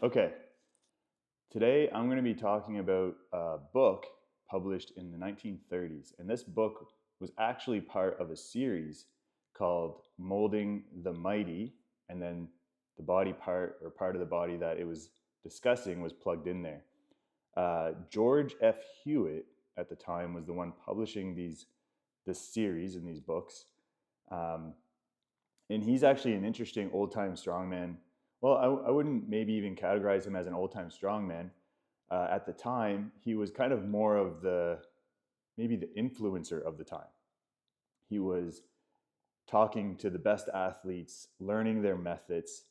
Okay, today I'm going to be talking about a book published in the 1930s. And this book was actually part of a series called Molding the Mighty. And then the body part, or part of the body that it was discussing, was plugged in there. George F. Hewitt at the time was the one publishing this series in these books. Um, and he's actually an interesting old-time strongman. Well, I wouldn't maybe even categorize him as an old-time strongman. At the time, he was kind of more of maybe the influencer of the time. He was talking to the best athletes, learning their methods,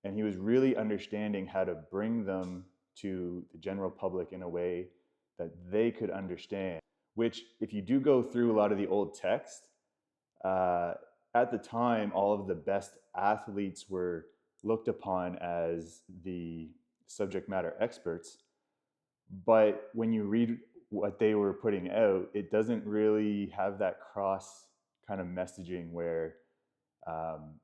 and he was really understanding how to bring them to the general public in a way that they could understand. Which, if you do go through a lot of the old text, uh, at the time, all of the best athletes were looked upon as the subject matter experts. But when you read what they were putting out, it doesn't really have that cross kind of messaging where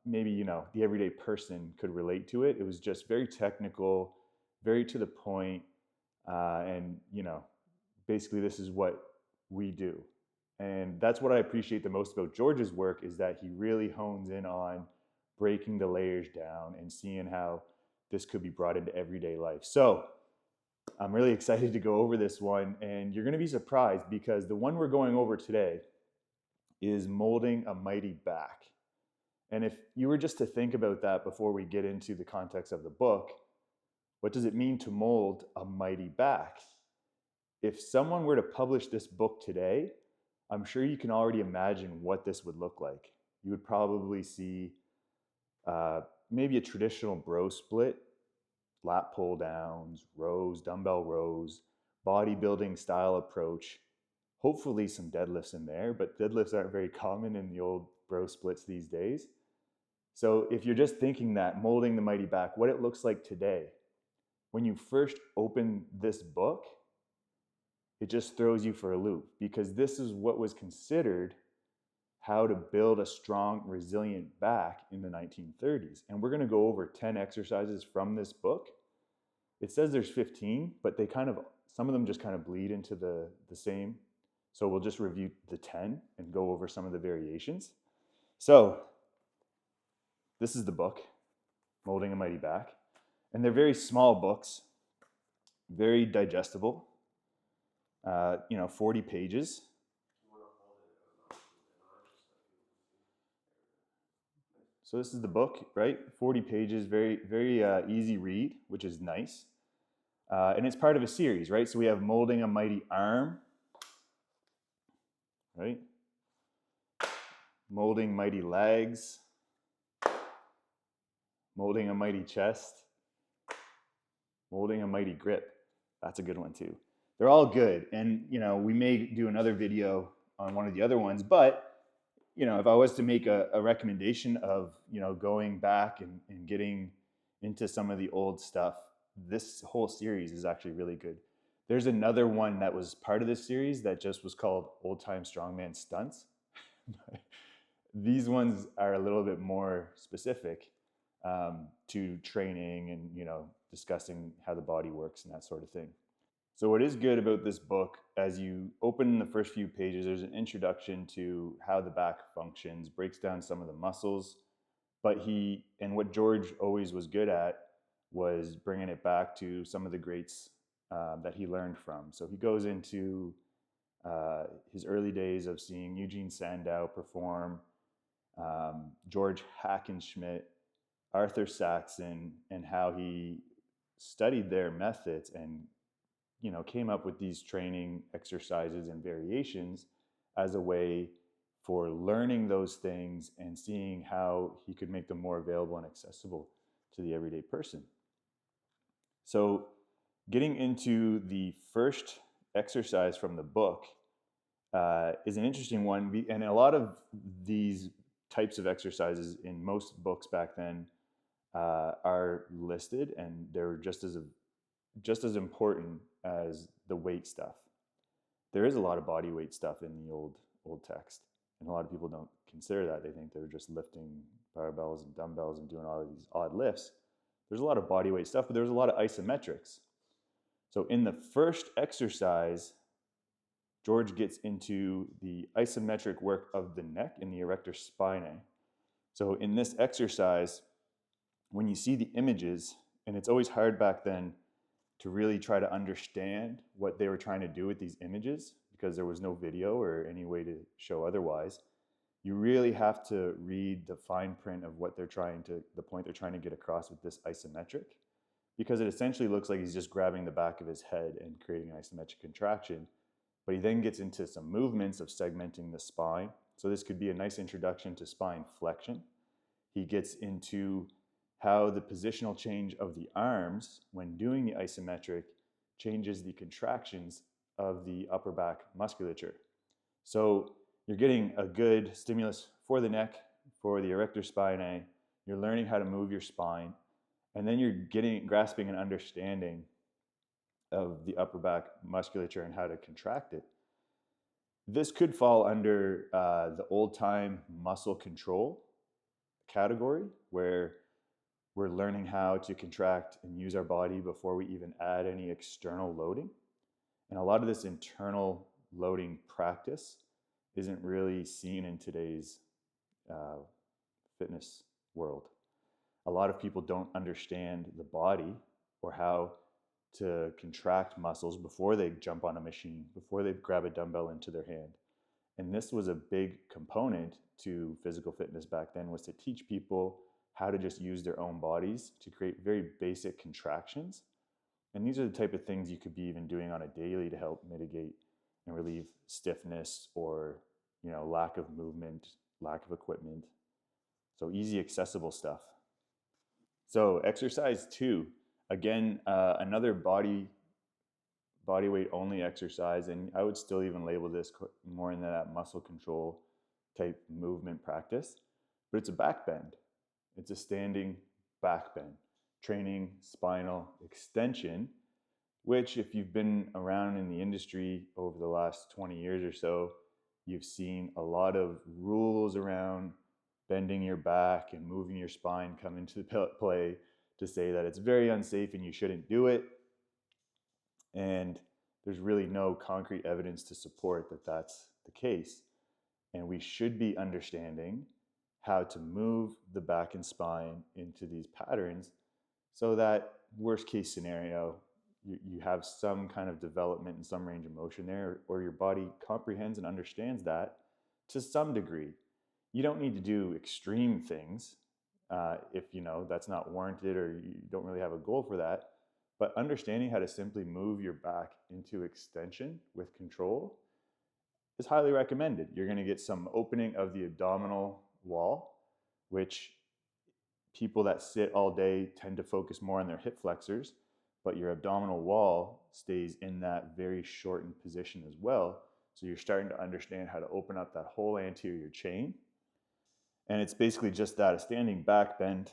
maybe, the everyday person could relate to it. It was just very technical, very to the point, and, basically this is what we do. And that's what I appreciate the most about George's work, is that he really hones in on breaking the layers down and seeing how this could be brought into everyday life. So I'm really excited to go over this one, and you're going to be surprised because the one we're going over today is molding a mighty back. And if you were just to think about that before we get into the context of the book, what does it mean to mold a mighty back? If someone were to publish this book today, I'm sure you can already imagine what this would look like. You would probably see maybe a traditional bro split, lat pull downs, rows, dumbbell rows, bodybuilding style approach, hopefully some deadlifts in there, but deadlifts aren't very common in the old bro splits these days. So if you're just thinking that, molding the mighty back, what it looks like today, when you first open this book, it just throws you for a loop, because this is what was considered how to build a strong, resilient back in the 1930s. And we're going to go over 10 exercises from this book. It says there's 15, but some of them just kind of bleed into the same. So we'll just review the 10 and go over some of the variations. So this is the book, Molding a Mighty Back. And they're very small books, very digestible, 40 pages. So this is the book, right? 40 pages, very, very easy read, which is nice. And it's part of a series, right? So we have Molding a Mighty Arm, right? Molding Mighty Legs, Molding a Mighty Chest, Molding a Mighty Grip. That's a good one too. They're all good. And, we may do another video on one of the other ones, but if I was to make a recommendation of, going back and getting into some of the old stuff, this whole series is actually really good. There's another one that was part of this series that just was called Old Time Strongman Stunts. These ones are a little bit more specific to training and, discussing how the body works and that sort of thing. So what is good about this book, as you open the first few pages, there's an introduction to how the back functions, breaks down some of the muscles, but what George always was good at was bringing it back to some of the greats that he learned from. So he goes into his early days of seeing Eugene Sandow perform, George Hackenschmidt, Arthur Saxon, and how he studied their methods and came up with these training exercises and variations as a way for learning those things and seeing how he could make them more available and accessible to the everyday person. So getting into the first exercise from the book is an interesting one. And a lot of these types of exercises in most books back then are listed, and they're just as important as the weight stuff. There is a lot of body weight stuff in the old text, and a lot of people don't consider that. They think they're just lifting barbells and dumbbells and doing all of these odd lifts. There's a lot of body weight stuff, but there's a lot of isometrics. So in the first exercise, George gets into the isometric work of the neck in the erector spinae. So in this exercise, when you see the images, and it's always hard back then to really try to understand what they were trying to do with these images because there was no video or any way to show otherwise, you really have to read the fine print of what the point they're trying to get across with this isometric, because it essentially looks like he's just grabbing the back of his head and creating an isometric contraction. But he then gets into some movements of segmenting the spine. So this could be a nice introduction to spine flexion. He gets into how the positional change of the arms when doing the isometric changes the contractions of the upper back musculature. So you're getting a good stimulus for the neck, for the erector spinae. You're learning how to move your spine, and then you're grasping an understanding of the upper back musculature and how to contract it. This could fall under the old-time muscle control category, where we're learning how to contract and use our body before we even add any external loading. And a lot of this internal loading practice isn't really seen in today's fitness world. A lot of people don't understand the body or how to contract muscles before they jump on a machine, before they grab a dumbbell into their hand. And this was a big component to physical fitness back then, was to teach people how to just use their own bodies to create very basic contractions. And these are the type of things you could be even doing on a daily to help mitigate and relieve stiffness or, lack of movement, lack of equipment. So easy, accessible stuff. So exercise 2, again, another body weight only exercise, and I would still even label this more in that muscle control type movement practice, but it's a back bend. It's a standing back bend, training spinal extension, which if you've been around in the industry over the last 20 years or so, you've seen a lot of rules around bending your back and moving your spine come into play to say that it's very unsafe and you shouldn't do it. And there's really no concrete evidence to support that that's the case. And we should be understanding how to move the back and spine into these patterns so that worst case scenario, you have some kind of development and some range of motion there, or your body comprehends and understands that to some degree. You don't need to do extreme things if that's not warranted or you don't really have a goal for that. But understanding how to simply move your back into extension with control is highly recommended. You're going to get some opening of the abdominal wall, which people that sit all day tend to focus more on their hip flexors, but your abdominal wall stays in that very shortened position as well. So you're starting to understand how to open up that whole anterior chain. And it's basically just that, a standing back bend,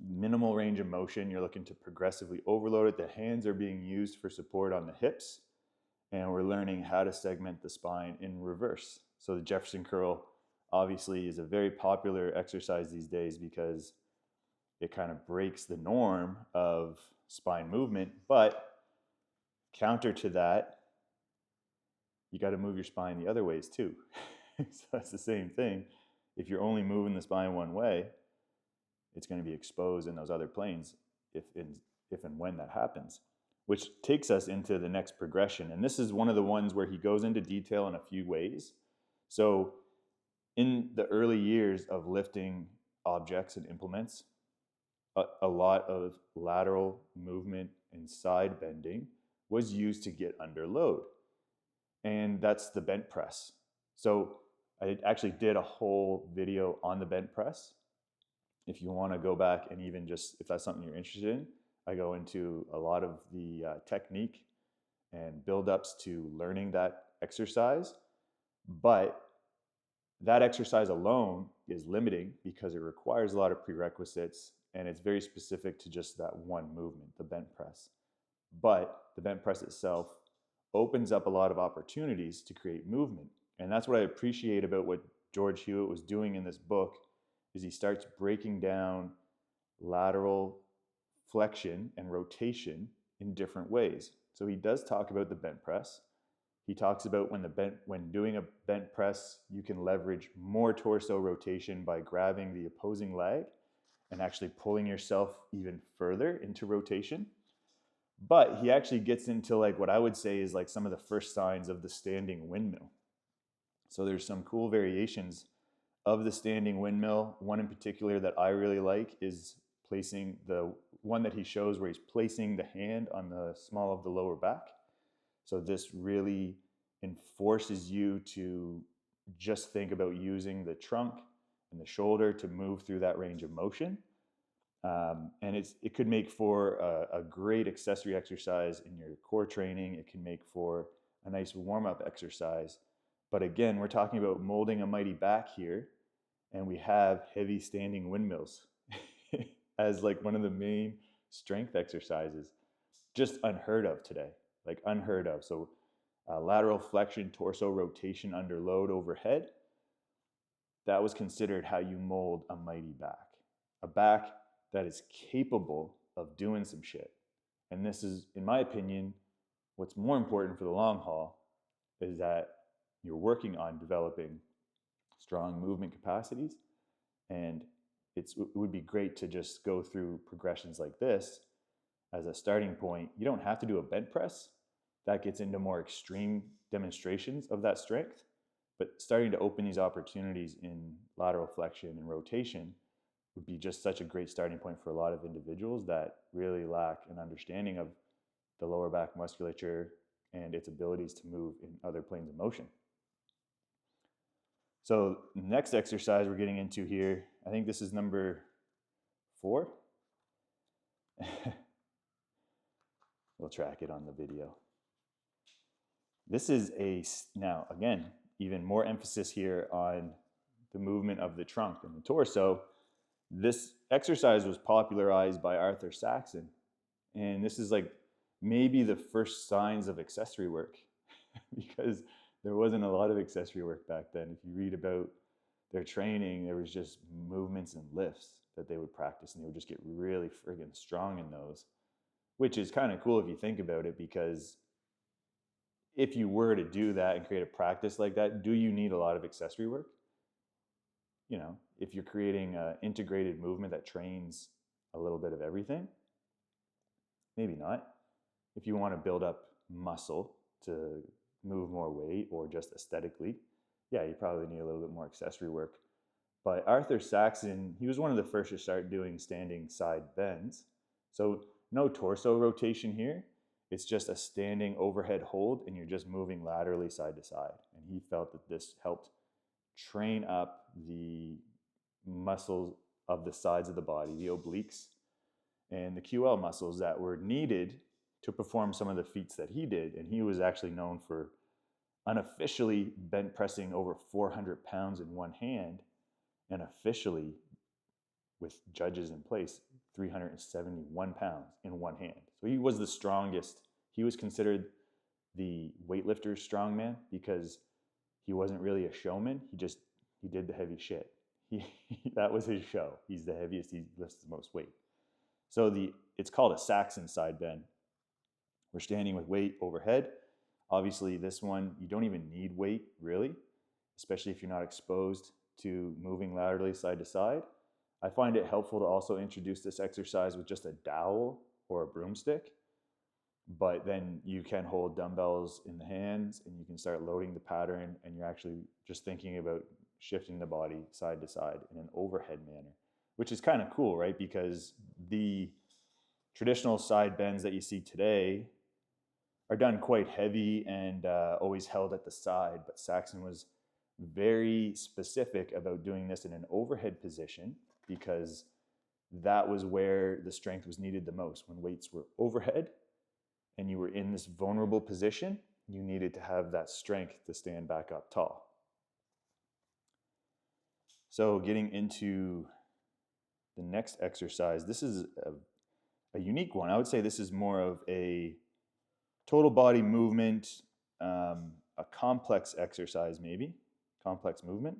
minimal range of motion. You're looking to progressively overload it. The hands are being used for support on the hips, and we're learning how to segment the spine in reverse. So the Jefferson curl obviously is a very popular exercise these days because it kind of breaks the norm of spine movement, but counter to that, you got to move your spine the other ways too. So that's the same thing. If you're only moving the spine one way, it's going to be exposed in those other planes if and when that happens, which takes us into the next progression. And this is one of the ones where he goes into detail in a few ways. So in the early years of lifting objects and implements, a lot of lateral movement and side bending was used to get under load. And that's the bent press. So I actually did a whole video on the bent press. If you want to go back and even just, if that's something you're interested in, I go into a lot of the technique and build-ups to learning that exercise. But that exercise alone is limiting because it requires a lot of prerequisites and it's very specific to just that one movement, the bent press. But the bent press itself opens up a lot of opportunities to create movement. And that's what I appreciate about what George Hewitt was doing in this book, is he starts breaking down lateral flexion and rotation in different ways. So he does talk about the bent press. He talks about when doing a bent press, you can leverage more torso rotation by grabbing the opposing leg and actually pulling yourself even further into rotation. But he actually gets into like what I would say is like some of the first signs of the standing windmill. So there's some cool variations of the standing windmill. One in particular that I really like is placing the one that he shows where he's placing the hand on the small of the lower back. So this really enforces you to just think about using the trunk and the shoulder to move through that range of motion. And it could make for a great accessory exercise in your core training. It can make for a nice warm-up exercise. But again, we're talking about molding a mighty back here, and we have heavy standing windmills as like one of the main strength exercises. Just unheard of today, like unheard of. So lateral flexion, torso rotation under load overhead, that was considered how you mold a mighty back. A back that is capable of doing some shit. And this is, in my opinion, what's more important for the long haul is that you're working on developing strong movement capacities. And it would be great to just go through progressions like this as a starting point. You don't have to do a bent press. That gets into more extreme demonstrations of that strength. But starting to open these opportunities in lateral flexion and rotation would be just such a great starting point for a lot of individuals that really lack an understanding of the lower back musculature and its abilities to move in other planes of motion. So next exercise we're getting into here, I think this is number 4. We'll track it on the video. This is now again, even more emphasis here on the movement of the trunk and the torso. This exercise was popularized by Arthur Saxon. And this is like maybe the first signs of accessory work because there wasn't a lot of accessory work back then. If you read about their training, there was just movements and lifts that they would practice, and they would just get really friggin' strong in those, which is kind of cool if you think about it, because if you were to do that and create a practice like that, do you need a lot of accessory work? You know, if you're creating an integrated movement that trains a little bit of everything, maybe not. If you want to build up muscle to move more weight or just aesthetically, yeah, you probably need a little bit more accessory work. But Arthur Saxon, he was one of the first to start doing standing side bends. So no torso rotation here. It's just a standing overhead hold, and you're just moving laterally side to side. And he felt that this helped train up the muscles of the sides of the body, the obliques, and the QL muscles that were needed to perform some of the feats that he did. And he was actually known for unofficially bent pressing over 400 pounds in one hand, and officially, with judges in place, 371 pounds in one hand. So he was the strongest. He was considered the weightlifter strongman because he wasn't really a showman. He did the heavy shit. That was his show. He's the heaviest. He lifts the most weight. So it's called a Saxon side bend. We're standing with weight overhead. Obviously, this one, you don't even need weight, really, especially if you're not exposed to moving laterally side to side. I find it helpful to also introduce this exercise with just a dowel or a broomstick, but then you can hold dumbbells in the hands and you can start loading the pattern, and you're actually just thinking about shifting the body side to side in an overhead manner, which is kind of cool, right? Because the traditional side bends that you see today are done quite heavy and always held at the side, but Saxon was very specific about doing this in an overhead position because that was where the strength was needed the most. When weights were overhead and you were in this vulnerable position, you needed to have that strength to stand back up tall. So getting into the next exercise, this is a unique one. I would say this is more of a total body movement, a complex exercise maybe, complex movement.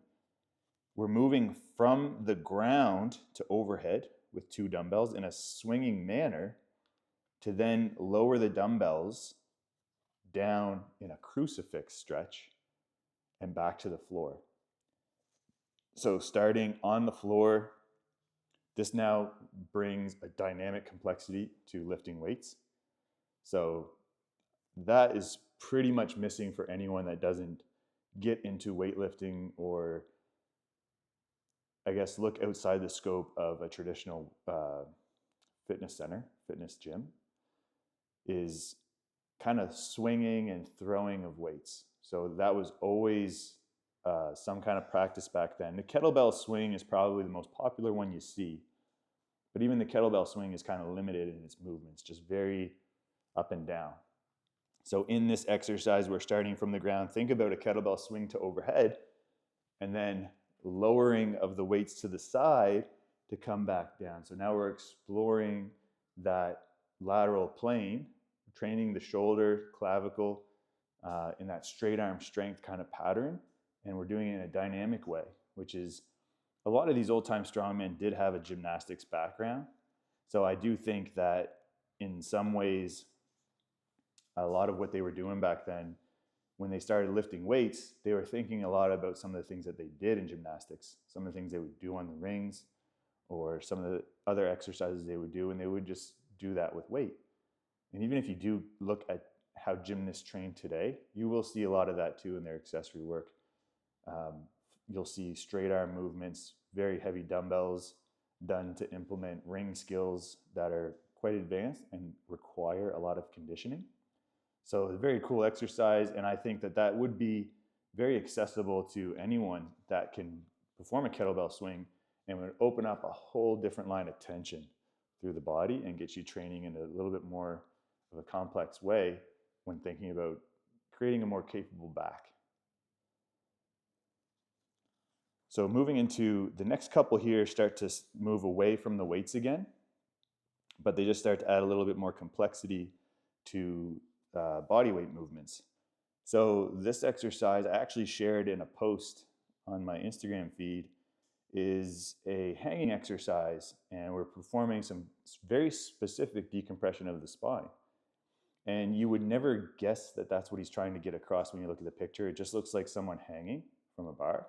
We're moving from the ground to overhead with 2 dumbbells in a swinging manner to then lower the dumbbells down in a crucifix stretch and back to the floor. So starting on the floor, this now brings a dynamic complexity to lifting weights. So that is pretty much missing for anyone that doesn't get into weightlifting, or I guess look outside the scope of a traditional fitness center, fitness gym, is kind of swinging and throwing of weights. So that was always some kind of practice back then. The kettlebell swing is probably the most popular one you see, but even the kettlebell swing is kind of limited in its movements, just very up and down. So in this exercise, we're starting from the ground. Think about a kettlebell swing to overhead, and then lowering of the weights to the side to come back down. So now we're exploring that lateral plane, training the shoulder, clavicle, in that straight arm strength kind of pattern. And we're doing it in a dynamic way, which is, a lot of these old time strongmen did have a gymnastics background. So I do think that in some ways, a lot of what they were doing back then, when they started lifting weights, they were thinking a lot about some of the things that they did in gymnastics, some of the things they would do on the rings, or some of the other exercises they would do, and they would just do that with weight. And even if you do look at how gymnasts train today, you will see a lot of that too in their accessory work. You'll see straight arm movements, very heavy dumbbells done to implement ring skills that are quite advanced and require a lot of conditioning. So it's a very cool exercise, and I think that that would be very accessible to anyone that can perform a kettlebell swing, and would open up a whole different line of tension through the body and get you training in a little bit more of a complex way when thinking about creating a more capable back. So moving into the next couple here start to move away from the weights again, but they just start to add a little bit more complexity to body weight movements. So this exercise I actually shared in a post on my Instagram feed is a hanging exercise, and we're performing some very specific decompression of the spine. And you would never guess that that's what he's trying to get across when you look at the picture. It just looks like someone hanging from a bar.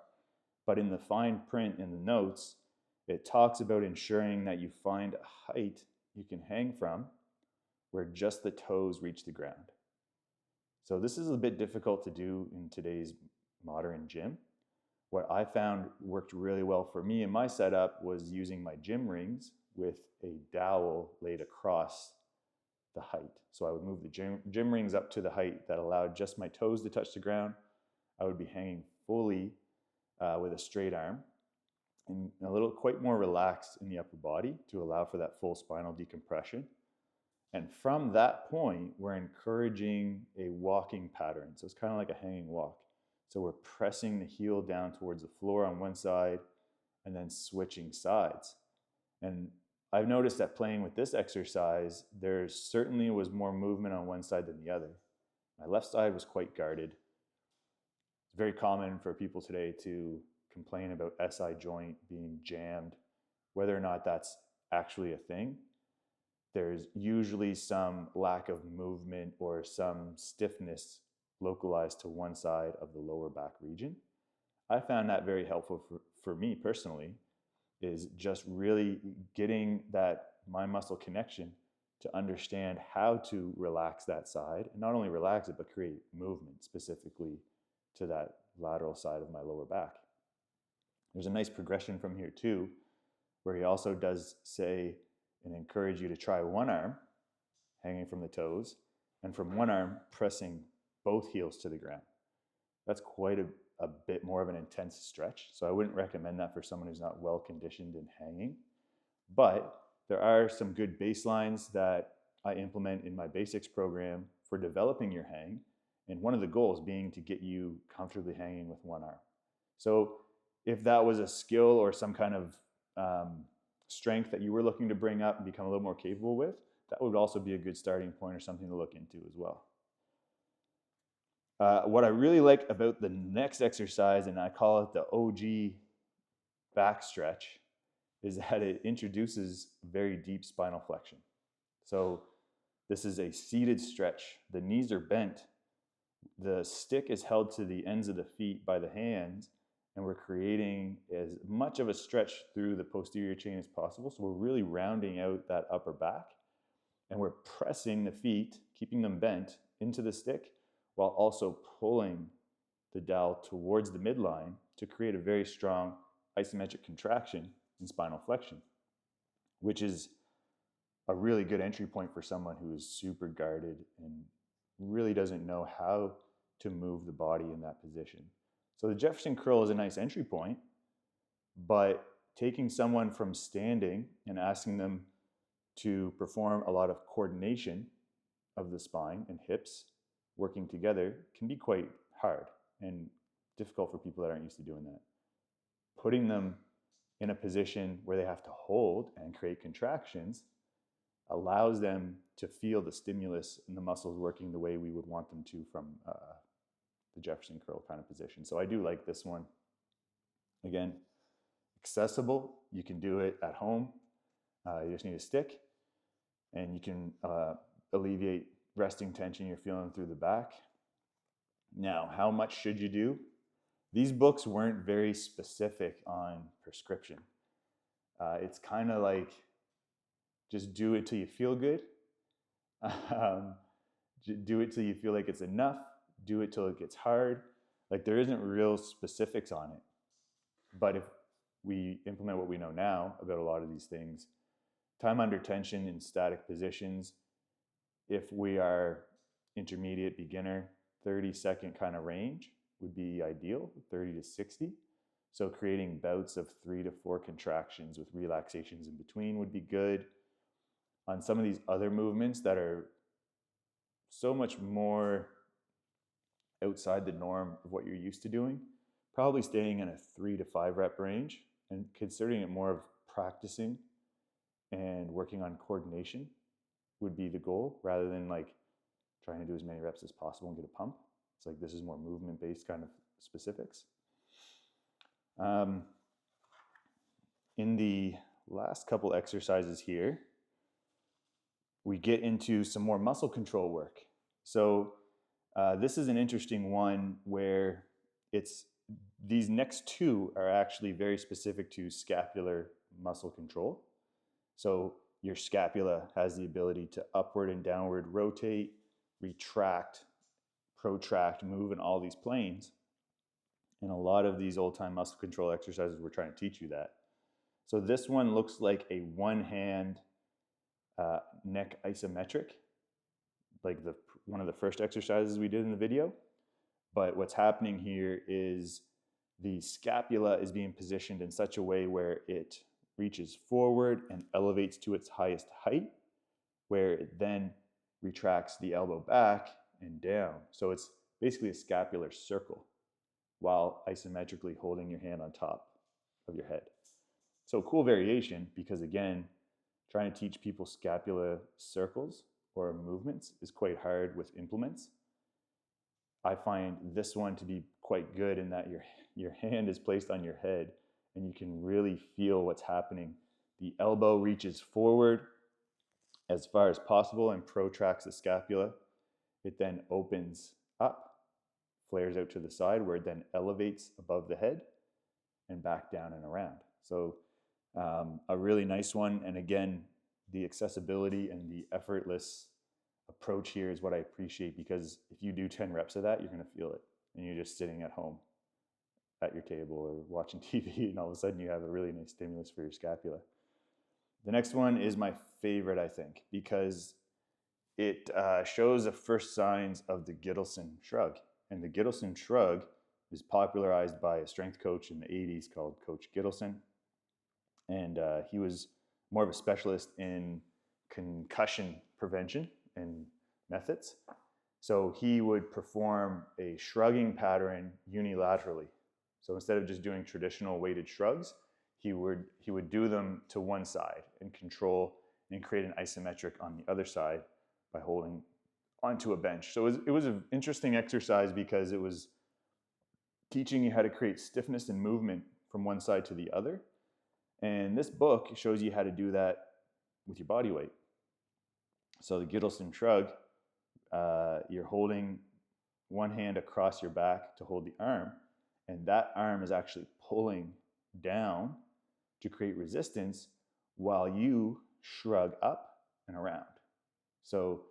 But in the fine print in the notes, it talks about ensuring that you find a height you can hang from where just the toes reach the ground. So this is a bit difficult to do in today's modern gym. What I found worked really well for me in my setup was using my gym rings with a dowel laid across the height. So I would move the gym rings up to the height that allowed just my toes to touch the ground. I would be hanging fully with a straight arm and a little quite more relaxed in the upper body to allow for that full spinal decompression. And from that point, we're encouraging a walking pattern. So it's kind of like a hanging walk. So we're pressing the heel down towards the floor on one side and then switching sides. And I've noticed that playing with this exercise, there certainly was more movement on one side than the other. My left side was quite guarded. It's very common for people today to complain about SI joint being jammed. Whether or not that's actually a thing, there's usually some lack of movement or some stiffness localized to one side of the lower back region. I found that very helpful for me personally, is just really getting that mind muscle connection to understand how to relax that side, and not only relax it, but create movement specifically to that lateral side of my lower back. There's a nice progression from here too, where he also does say and encourage you to try one arm hanging from the toes, and from one arm pressing both heels to the ground. That's quite a bit more of an intense stretch. So I wouldn't recommend that for someone who's not well conditioned in hanging. But there are some good baselines that I implement in my basics program for developing your hang. And one of the goals being to get you comfortably hanging with one arm. So if that was a skill or some kind of strength that you were looking to bring up and become a little more capable with, that would also be a good starting point or something to look into as well. What I really like about the next exercise, and I call it the OG back stretch, is that it introduces very deep spinal flexion. So this is a seated stretch. The knees are bent. The stick is held to the ends of the feet by the hands, and we're creating as much of a stretch through the posterior chain as possible. So we're really rounding out that upper back, and we're pressing the feet, keeping them bent into the stick, while also pulling the dowel towards the midline to create a very strong isometric contraction in spinal flexion, which is a really good entry point for someone who is super guarded and really doesn't know how to move the body in that position. So the Jefferson curl is a nice entry point, but taking someone from standing and asking them to perform a lot of coordination of the spine and hips working together can be quite hard and difficult for people that aren't used to doing that. Putting them in a position where they have to hold and create contractions allows them to feel the stimulus and the muscles working the way we would want them to from the Jefferson curl kind of position. So I do like this one. Again, accessible. You can do it at home. You just need a stick, and you can alleviate resting tension you're feeling through the back. Now, how much should you do? These books weren't very specific on prescription. It's kind of like, just do it till you feel good. Do it till you feel like it's enough. Do it till it gets hard. Like, there isn't real specifics on it. But if we implement what we know now about a lot of these things, time under tension in static positions, if we are intermediate beginner, 30-second kind of range would be ideal, 30 to 60. So creating bouts of 3 to 4 contractions with relaxations in between would be good. On some of these other movements that are so much more outside the norm of what you're used to doing, probably staying in a 3 to 5 rep range and considering it more of practicing and working on coordination would be the goal, rather than like trying to do as many reps as possible and get a pump. It's like, this is more movement-based kind of specifics. In the last couple exercises here, we get into some more muscle control work. So this is an interesting one where these next two are actually very specific to scapular muscle control. So your scapula has the ability to upward and downward rotate, retract, protract, move in all these planes. And a lot of these old-time muscle control exercises we're trying to teach you that. So this one looks like a one-hand neck isometric, like one of the first exercises we did in the video. But what's happening here is the scapula is being positioned in such a way where it reaches forward and elevates to its highest height, where it then retracts the elbow back and down. So it's basically a scapular circle while isometrically holding your hand on top of your head. So cool variation, because again, trying to teach people scapular circles or movements is quite hard with implements. I find this one to be quite good in that your hand is placed on your head and you can really feel what's happening. The elbow reaches forward as far as possible and protracts the scapula. It then opens up, flares out to the side, where it then elevates above the head and back down and around. So a really nice one. And again, the accessibility and the effortless approach here is what I appreciate, because if you do 10 reps of that, you're going to feel it. And you're just sitting at home at your table or watching TV, and all of a sudden you have a really nice stimulus for your scapula. The next one is my favorite, I think, because it shows the first signs of the Gson Shrug. And the Gson Shrug is popularized by a strength coach in the 80s called Coach Gson. And he was more of a specialist in concussion prevention and methods. So he would perform a shrugging pattern unilaterally. So instead of just doing traditional weighted shrugs, he would do them to one side and control and create an isometric on the other side by holding onto a bench. So it was an interesting exercise because it was teaching you how to create stiffness and movement from one side to the other, And this book shows you how to do that with your body weight. So the Gson Shrug, you're holding one hand across your back to hold the arm, and that arm is actually pulling down to create resistance while you shrug up and around. So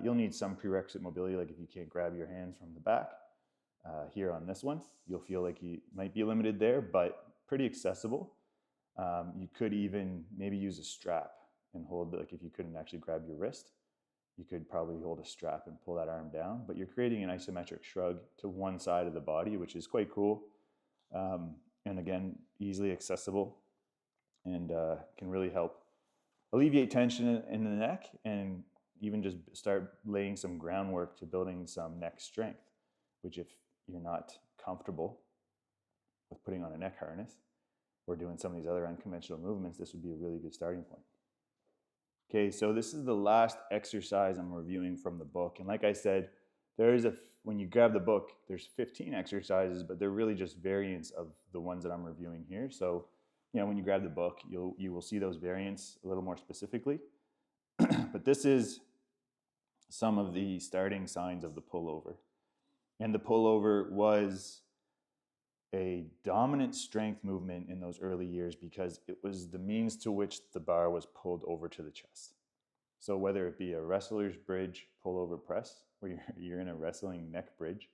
you'll need some prerequisite mobility, like if you can't grab your hands from the back. Here on this one, you'll feel like you might be limited there, but pretty accessible. You could even maybe use a strap and hold, like if you couldn't actually grab your wrist, you could probably hold a strap and pull that arm down, but you're creating an isometric shrug to one side of the body, which is quite cool. And again, easily accessible, and can really help alleviate tension in the neck, and even just start laying some groundwork to building some neck strength, which if you're not comfortable with putting on a neck harness or doing some of these other unconventional movements, this would be a really good starting point. Okay, so this is the last exercise I'm reviewing from the book. And like I said, when you grab the book, there's 15 exercises, but they're really just variants of the ones that I'm reviewing here. So, when you grab the book, you will see those variants a little more specifically. But this is some of the starting signs of the pullover. And the pullover was a dominant strength movement in those early years because it was the means to which the bar was pulled over to the chest. So whether it be a wrestler's bridge pullover press, where you're in a wrestling neck bridge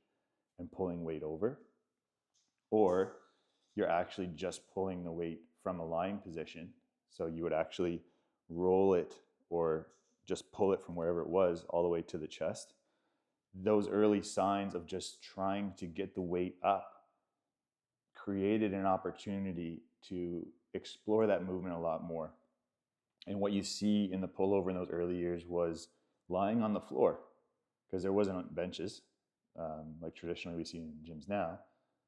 and pulling weight over, or you're actually just pulling the weight from a lying position. So you would actually roll it or just pull it from wherever it was all the way to the chest. Those early signs of just trying to get the weight up created an opportunity to explore that movement a lot more. And what you see in the pullover in those early years was lying on the floor, because there wasn't benches like traditionally we see in gyms now.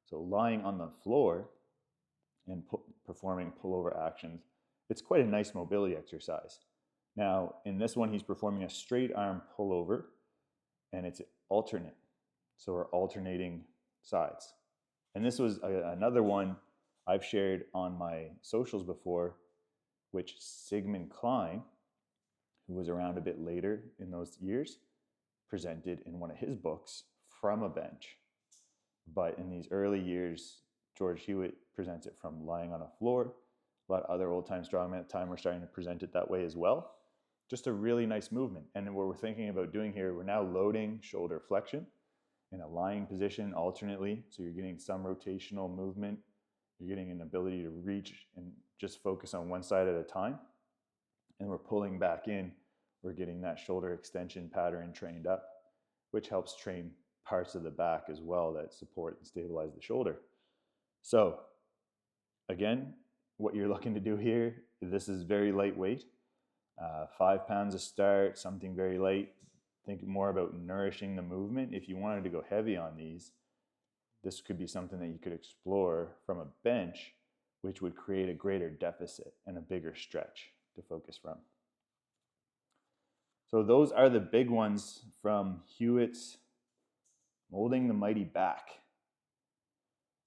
So lying on the floor and performing pullover actions, it's quite a nice mobility exercise. Now, in this one, he's performing a straight arm pullover, and it's alternate. So we're alternating sides. And this was another one I've shared on my socials before, which Sigmund Klein, who was around a bit later in those years, presented in one of his books from a bench. But in these early years, George Hewitt presents it from lying on a floor. A lot of other old-time strongmen at the time were starting to present it that way as well. Just a really nice movement. And what we're thinking about doing here, we're now loading shoulder flexion in a lying position alternately. So you're getting some rotational movement. You're getting an ability to reach and just focus on one side at a time. And we're pulling back in. We're getting that shoulder extension pattern trained up, which helps train parts of the back as well that support and stabilize the shoulder. So again, what you're looking to do here, this is very lightweight. 5 pounds to start, something very light. Think more about nourishing the movement. If you wanted to go heavy on these, this could be something that you could explore from a bench, which would create a greater deficit and a bigger stretch to focus from. So those are the big ones from Hewitt's Molding the Mighty Back.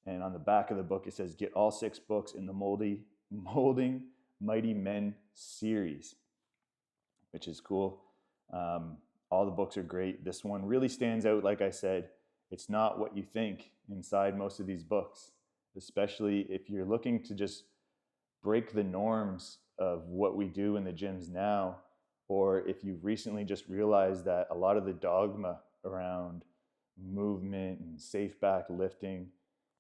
And on the back of the book, it says, get all 6 books in the Molding Mighty Men series, which is cool. All the books are great. This one really stands out. Like I said, it's not what you think inside most of these books, especially if you're looking to just break the norms of what we do in the gyms now, or if you've recently just realized that a lot of the dogma around movement and safe back lifting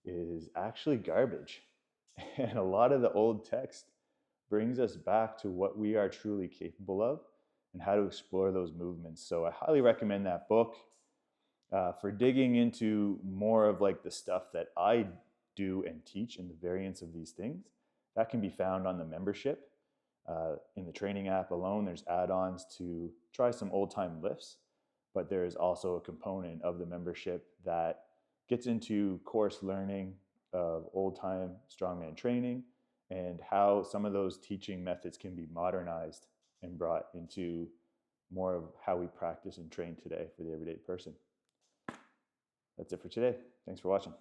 is actually garbage. And a lot of the old text brings us back to what we are truly capable of and how to explore those movements. So I highly recommend that book. For digging into more of like the stuff that I do and teach and the variants of these things, that can be found on the membership. In the training app alone, there's add-ons to try some old-time lifts, but there is also a component of the membership that gets into course learning of old-time strongman training and how some of those teaching methods can be modernized and brought into more of how we practice and train today for the everyday person. That's it for today. Thanks for watching.